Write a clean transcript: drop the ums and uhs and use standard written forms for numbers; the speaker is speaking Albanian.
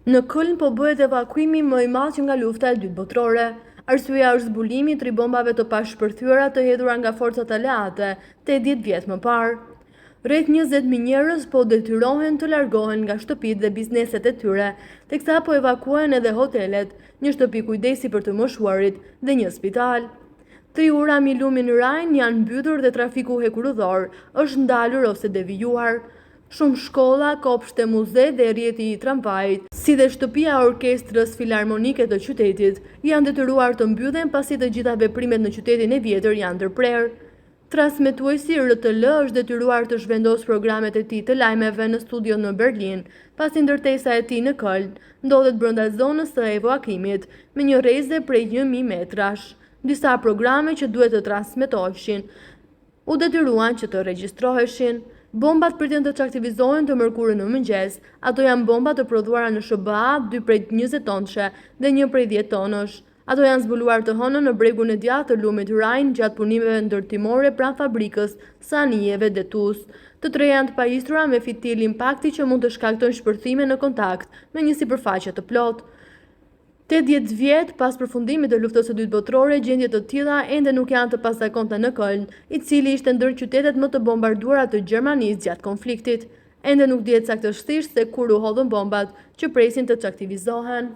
Në Köln po bëhet evakuimi më i madh që nga lufta e dytë botërore. Arsyeja është zbulimi i 3 bombave të pashpërthyera të hedhura nga forcat aleate 80 vjet më parë. Rreth 20.000 njerëz po detyrohen të largohen nga shtëpitë dhe bizneset e tyre, teksa po evakuohen edhe hotelet, një shtëpi kujdesi për të moshuarit dhe një spital. 3 ura mbi lumin Rajn janë mbytur dhe trafiku hekurudhor është ndalur ose devijuar. Shumë shkolla, kopshte, muze dhe rrjeti i tramvajit, si dhe shtëpia e orkestrës filarmonike të qytetit, janë detyruar të mbyllen pasi të gjitha veprimet në qytetin e vjetër janë ndërprerë. Transmetuesi RTL është detyruar të zhvendosë programet e tij të lajmeve në studion në Berlin, pasi ndërtesa e tij në Köln ndodhet brenda zonës së evakuimit me një rreze prej 1000 metrash. Disa programe që duhet të transmetoheshin u detyruan që të regjistroheshin. Bombat pritën të çaktivizohen të mërkurën në mëngjes. Ato janë bomba të prodhuara në SBA, 2 prej 20 tonëshe dhe 1 prej 10 tonësh. Ato janë zbuluar të hënën në bregun e djathtë të lumit Rajn gjatë punimeve ndërtimore pranë fabrikës së anijeve Detus. Të treja janë të pajisura me fitil impakti që mund të shkaktojnë shpërthime në kontakt me një sipërfaqe të plotë. 80 vjet pas përfundimit të luftës së dytë botërore, gjendje të tilla ende nuk janë të pazakonta në Köln, i cili ishte ndër qytetet më të bombarduara të Gjermanisë gjatë konfliktit. Ende nuk dihet saktësisht se kur u hodhën bombat që presin të çaktivizohen.